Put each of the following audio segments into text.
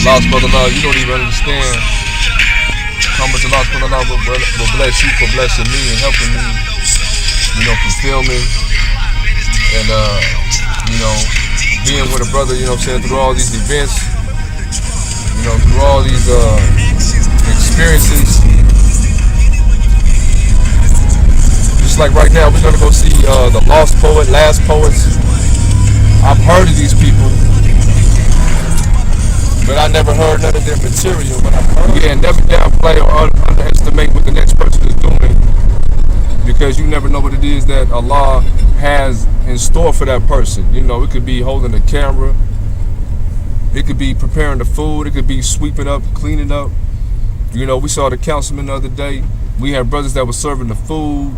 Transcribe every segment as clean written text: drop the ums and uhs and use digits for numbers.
Lost brother love, you don't even understand how much Allah will bless you for blessing me and helping me, fulfill me. And, being with a brother, through all these events, through all these experiences. Just like right now, we're going to go see the Lost Poet, Last Poets. I've heard of these people, but I never heard none of their material. But I've heard, never downplay or underestimate what the next person is doing, because you never know what it is that Allah has in store for that person. It could be holding a camera, it could be preparing the food, it could be sweeping up, cleaning up. We saw the councilman the other day. We had brothers that were serving the food,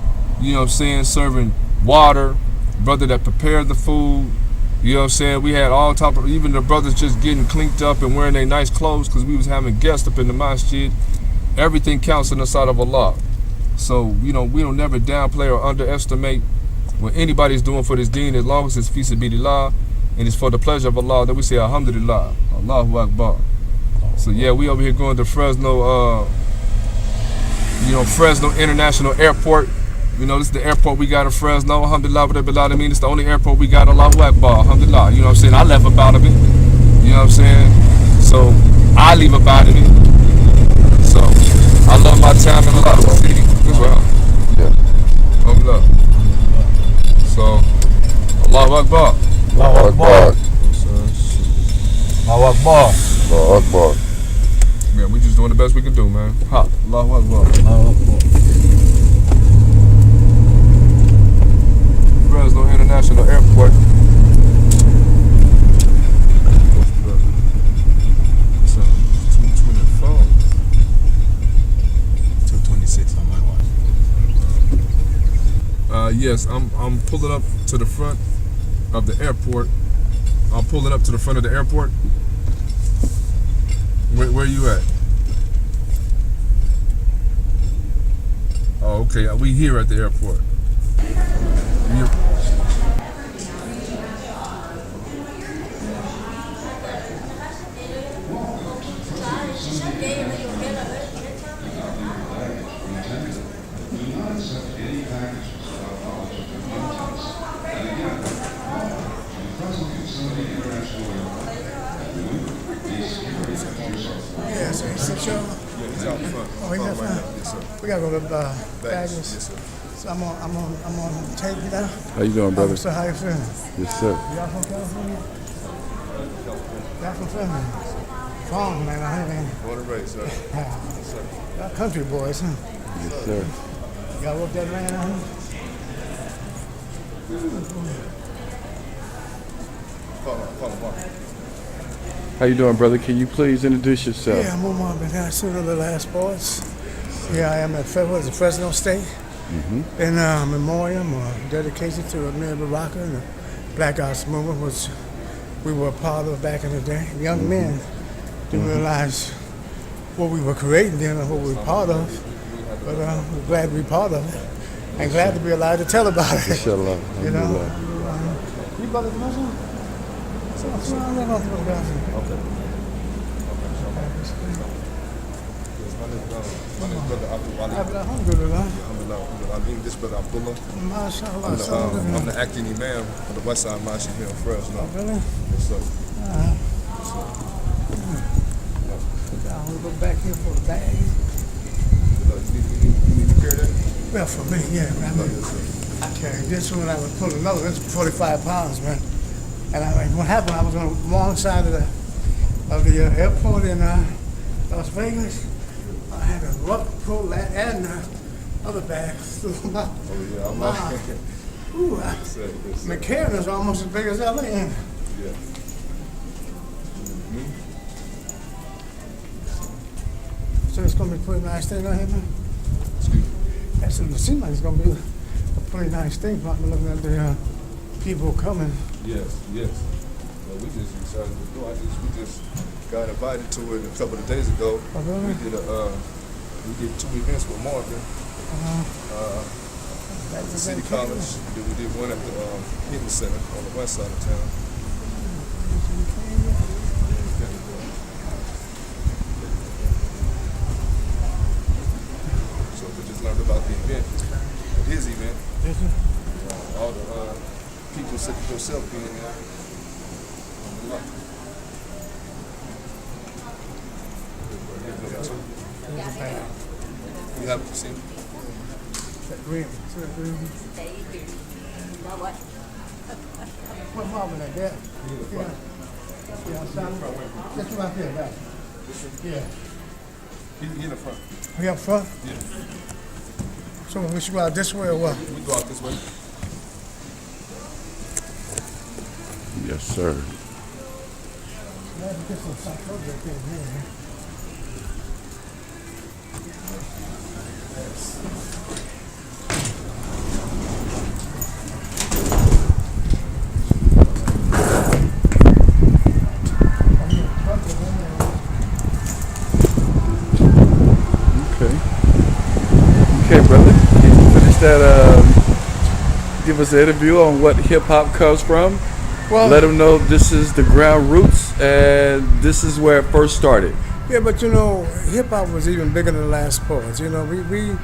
serving water, brother that prepared the food. We had all type of, even the brothers just getting cleaned up and wearing their nice clothes because we was having guests up in the masjid. Everything counts in the sight of Allah. So, we don't never downplay or underestimate what anybody's doing for this deen, as long as it's fi sabilillah and it's for the pleasure of Allah, that we say alhamdulillah, Allahu Akbar. So yeah, we over here going to Fresno, Fresno International Airport. This is the airport we got in Fresno. Alhamdulillah, whatever I mean, it's the only airport we got. Allahu Akbar. Alhamdulillah. I left up out of it. So I leave up out of it. So I love my time in Allah city as well. Yeah. Alhamdulillah. So Allahu Akbar. Allahu Akbar. Allahu Akbar. Allahu Akbar. Man, we just doing the best we can do, man. Ha. Allahu Akbar. Allahu Akbar. Fresno International Airport. What's up? 224. 226 on my watch. Yes, I'm pulling up to the front of the airport. I'm pulling up to the front of the airport. Where you at? Oh, okay. We here at the airport. Yeah, so he sent y'all? Yeah, he's out front. Oh, he's out front? Yes, sir. We gotta go to Baggage. Baggage. Yes, sir. So I'm on tape now. How you doing, brother? So how you feeling? Yes, sir. Y'all from California? Y'all from Fresno? Farm, man, I heard, Born and raised, sir. Yes, sir. y'all country boys, huh? Yes, sir. Y'all work that land out here? Call him, Mark. How you doing, brother? Can you please introduce yourself? Yeah, I'm Umar ibn Hassan of the Last Sports. Here I am at Fresno State. In memoriam or dedication to Amir Baraka and the Black Ops movement, which we were a part of back in the day. Young men didn't realize what we were creating then and what we were part of, but we're glad to be part of it and glad to be alive to tell about it. Inshallah. You know, Alhamdulillah. you brothers Muslim? Okay. My name is brother Abdul-Walee. Alhamdulillah. This brother Abdullah. MashaAllah. I'm the acting imam for the West Side Masjid here in Fresno. Really? Yes, sir. We'll go back here for the bag. You need to carry that? Well, for me, yeah, man. I carried this one. I was pulling another. This was 45 pounds, man. And what happened? I was on the wrong side of the airport in Las Vegas. I had to pull that and other bag through my. Oh yeah, I'm Ooh, McCarran is almost as big as LA. Yeah. So it's gonna be a pretty nice thing out here, man. Excuse me. It seems like it's gonna be a pretty nice thing. I'm looking at the people coming. Yes. Well, we just decided to go. We just got invited to it a couple of days ago. Oh, really? We did 2 events with Marvin. At the City College. Then we did one at the Hidden Center on the west side of town. consider yourself being there. You have to see. That green. See that green? What Marvin like that? Yeah. Yeah, son. That's right here, back. Yeah. He in the front. We up front? Yeah. So we should go out this way or what? We go out this way. Yes, sir. Let's get some stuff over here. Okay, brother. Can you finish that? Give us an interview on what hip hop comes from. Well, let them know this is the ground roots and this is where it first started. yeah, but you know, hip hop was even bigger than the last poets. You know, we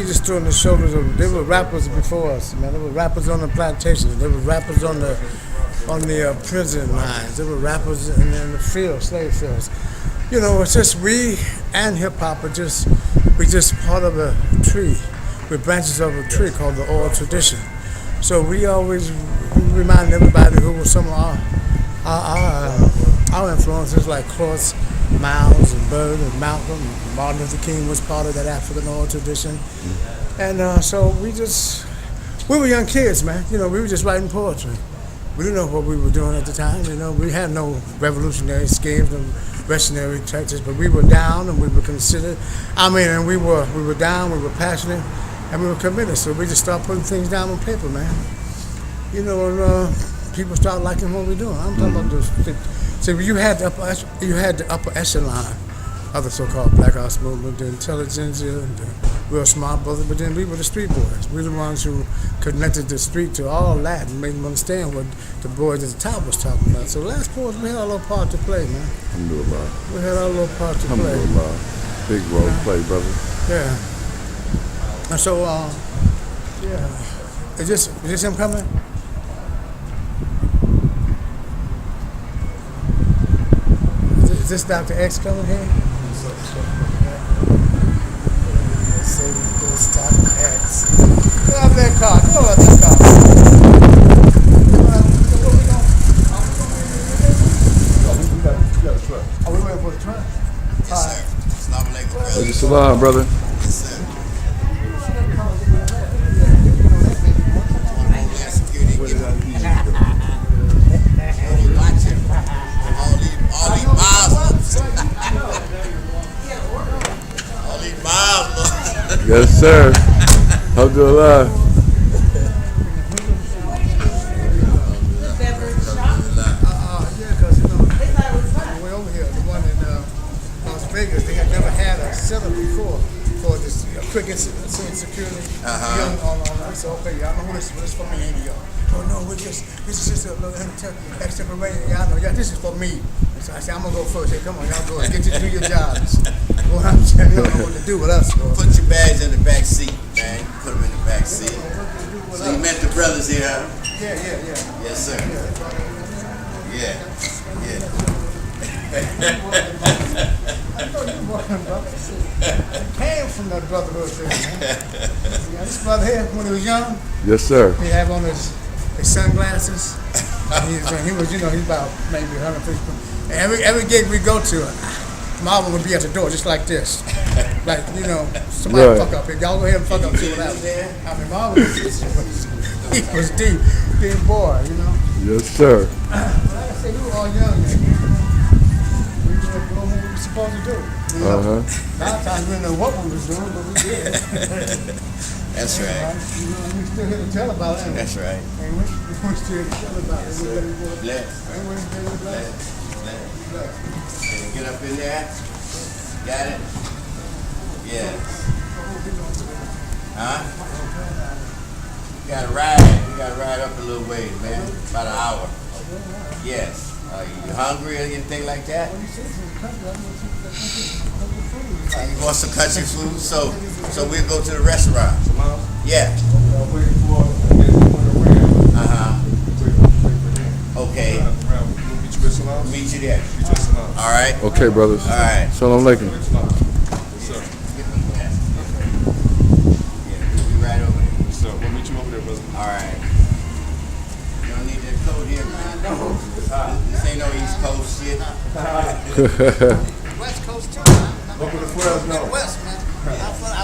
just stood on the shoulders of. There were rappers before us, man. There were rappers on the plantations. There were rappers on the prison lines. There were rappers in the fields, slave fields. You know, it's just we and hip hop are just part of a tree. We're branches of a tree called the oral tradition. So we always remind everybody who were some of our influences, like Claude Miles and Bird and Malcolm. Martin Luther King was part of that African oral tradition. And so we were young kids, man. You know, we were just writing poetry. We didn't know what we were doing at the time. You know, we had no revolutionary schemes and revolutionary tactics, but we were down and we were considered. And we were down, we were passionate, and we were committed. So we just started putting things down on paper, man. You know, and people started liking what we're doing. I'm talking about those. See, you had the upper echelon of the so-called Black Ops movement, the intelligentsia, and the real smart brothers, but then we were the street boys. We were the ones who connected the street to all that and made them understand what the boys at the top was talking about. So last poets, we had our little part to play, man. Alhamdulillah. We had our little part to play. Alhamdulillah. Big role to play, brother. Yeah. And so, yeah. Is this him coming? Is this Dr. X coming here? Let's see, this Dr. X. Get out that car. Go out that car. We got a truck. Are we waiting for the truck? Yes, sir. Assalamu alaikum, brother. Salam, brother. Yes, sir. Security, give watching. All these Muslims. All these Muslims. Yes, sir. Abdul-Walee. Yeah, because, you know, way over here, the one in Las Vegas, they had never had a setup before for this cricket security. Young, all that. So, okay, y'all know who this is for me, ain't y'all? Oh, no, this is just a little extra parade. Y'all know, this is for me. So I said, I'm going to go first. Hey, come on, y'all go. Get you to do your jobs. Well, I'm saying, you don't know what to do with us. Bro. Put your bags in the back seat, man. Put them in the back seat. So you met the brothers here, huh? Yeah. Yes, sir. Yeah. I know you welcome, brother. It came from that brotherhood thing, man. Yeah, this brother here, when he was young, Yes, sir. he had on his sunglasses. He was, you know, he's about maybe 150. And every gig we go to, Marvin would be at the door just like this. Like, you know, somebody Right. fuck up. Y'all go ahead and fuck up, see what happens. I mean, Marvin was deep boy, you know. Yes, sir. Like I said, we were all young, man. We were doing what we were supposed to do. You know? A lot of times we didn't know what we was doing, but we did. That's right. You know, we still here to tell about it. That's right. And we still here to tell about it. Bless. And we're very blessed. Can you get up in there? Got it? Yeah. Huh? We gotta ride up a little ways, man. About an hour. Yes. Are you hungry or anything like that? You want some country food? So we'll go to the restaurant. Yeah. Waiting for Uh-huh. to meet you there. Teach us salam. All right. Okay, brothers. All right. Salam alaikum. Yes, sir. Yeah, we'll be right over there. Yes, sir. We'll meet you over there, brother. All right. You don't need that coat here, man. This ain't no East Coast shit. West Coast too, man. Welcome to Fresno. West, man.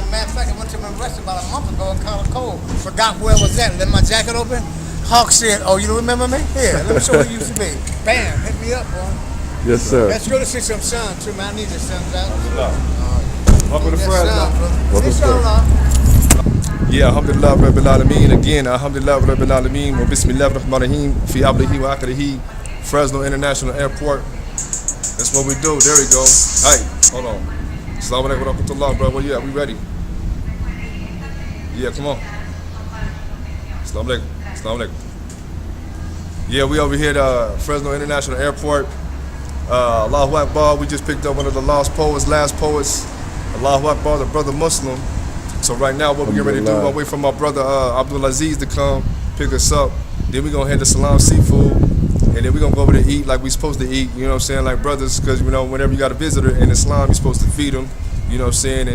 Matter of fact, I went to my restaurant about a month ago and caught a cold. Forgot where it was at. Let my jacket open. Hawk said, "Oh, you don't remember me? Here, let me show you who you used to be." Bam, hit me up, boy. Yes, sir. Let's go to see some sun too, man. I need the suns out. Welcome to Yes, Fresno. Welcome, sir. Yeah, alhamdulillah rabbil alameen. Again, alhamdulillah rabbil alameen. Wa bismillahir rahmanir rahim. Fi ablihi wa akhirihi. Fresno International Airport. That's what we do. There we go. Hey, hold on. Assalamu alaikum wa rahmatullah, bro. Where you at? We ready? Yeah, come on. Assalamu alaikum. Assalamu alaikum. Yeah, we over here at Fresno International Airport. Allahu Akbar. We just picked up one of the last poets. Allahu Akbar, the brother Muslim. So right now, what we get ready to do, we'll wait for my brother Abdul-Walee to come pick us up. Then we're going to head to Salam Seafood. And then we're going to go over there eat like we're supposed to eat, you know what I'm saying, like brothers, because, you know, whenever you got a visitor in Islam, you're supposed to feed them, you know what I'm saying,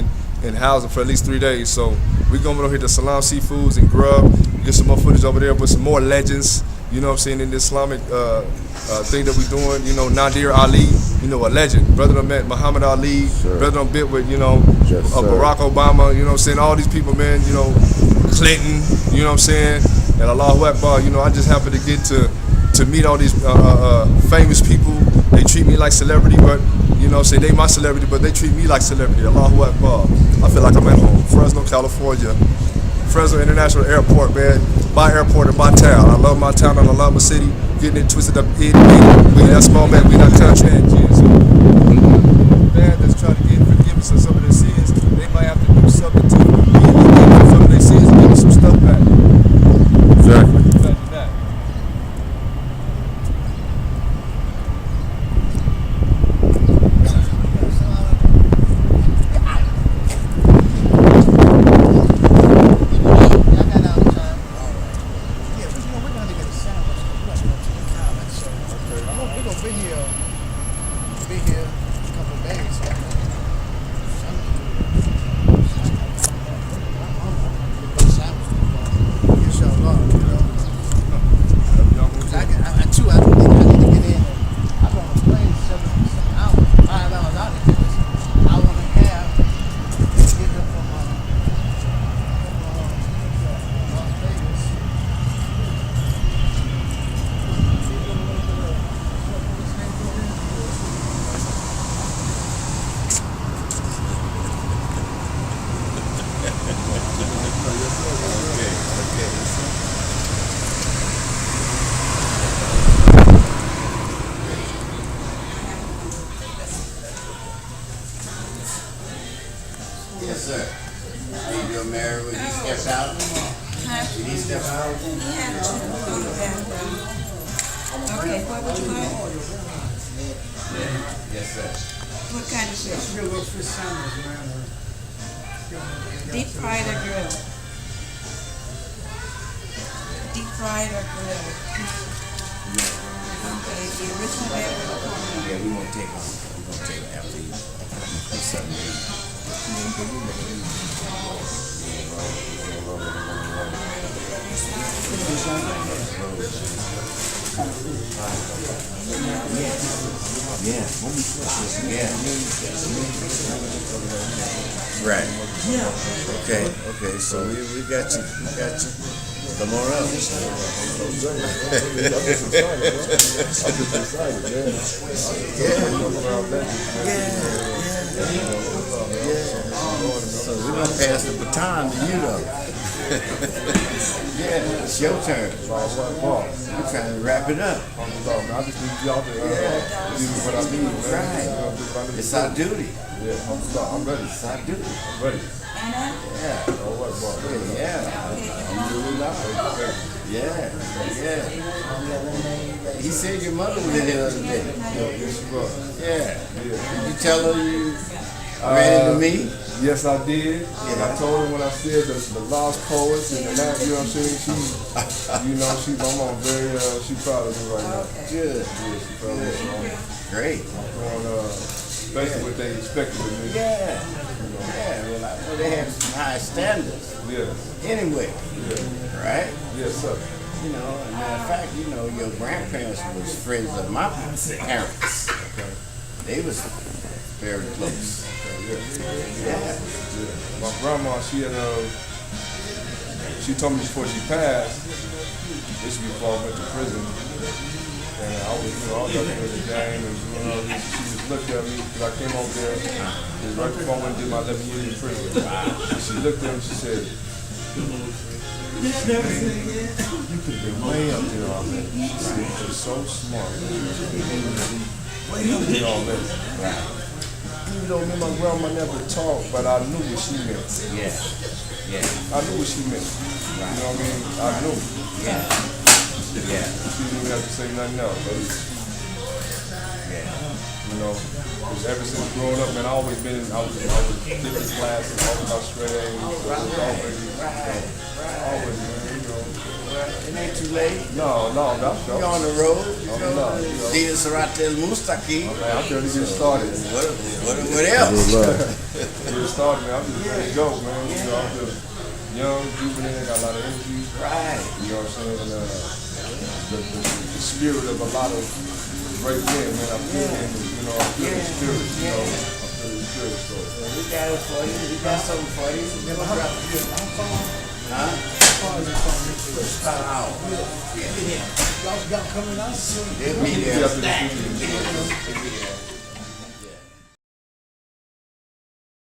and house them for at least 3 days. So we're going to go hit the Salam Seafoods and grub, get some more footage over there with some more legends, you know what I'm saying, in the Islamic thing that we're doing. You know, Nadir Ali, you know, a legend. Brother done met Muhammad Ali, brother done bit with, you know, Barack Obama, you know what I'm saying, all these people, man, you know, Clinton, you know what I'm saying, and Allahu Akbar, you know, I just happen to get to meet all these famous people. They treat me like celebrity, but, you know, say they my celebrity, but they treat me like celebrity. Allahu Akbar. I feel like I'm at home. Fresno, California. Fresno International Airport, man. My airport and my town. I love my town and I love my city. Getting it twisted up, we that small man, we not country. So, man that's trying to get forgiveness of some of their sins, they might have to do something to get some of their sins and give them some stuff back. Exactly. Imagine that. Yes, sir. You're married when he steps out? Did he step out? Okay, what would you like? Yes, sir. What kind of fish? Deep fried or grilled? Deep fried or grilled? Okay, the original bag or the corn? Yeah, we won't take them. We're going to take them after you. Yeah. Right. Okay, so we got you. Come on up. So we're gonna pass the baton to you though. Yeah, it's your turn. We're trying to wrap it up. I just need y'all to give me what I need. Right. It's our duty. Yeah, I'm ready. It's our duty. I'm ready. Yeah. Yeah. I'm really loud. Yeah. He said your mother was in here the other day. Yes, she was. Yeah. Did you tell her you ready to meet? Yes, I did. And I told her when I said the lost poets and the last, you know what I'm saying? My mom very, she proud of me right now. Good. Yeah, she proud of me. Great. Doing basically what they expected of me. Yeah. Well, they have some high standards. Yes. Anyway, right? Yes, sir. You know, as a matter of fact, your grandparents was friends of my parents. Okay. They was very close. Yeah. My grandma, she told me before she passed, this was before I went to prison, and I was up there with the game and doing all this. She just looked at me because I came over there right before I went and did my 11 years in prison. And she looked at me and she said, "You could be way up there already." She said, "You're so smart. Way up there already." Right. Even though me and my grandma never talked, but I knew what she meant. Yeah. Yeah. I knew what she meant. You know what I mean? I knew. Yeah. Yeah. She didn't even have to say nothing else. But Yeah. because ever since growing up, man, I was in different classes, always Australia, always, man, It ain't too late. No, that's You're on the road. I'm Dil Mustaki. I'm trying to get started. What else? Get started, man. I'm just ready to go, man. I'm just young, juvenile, got a lot of energy. Right. You know what I'm saying? And, the spirit of a lot of great men, man. I feel I feel the spirit, I feel the spirit. So. We got it for you. We got something for you. Huh? About an hour. Y'all coming out soon? They'll be there. After the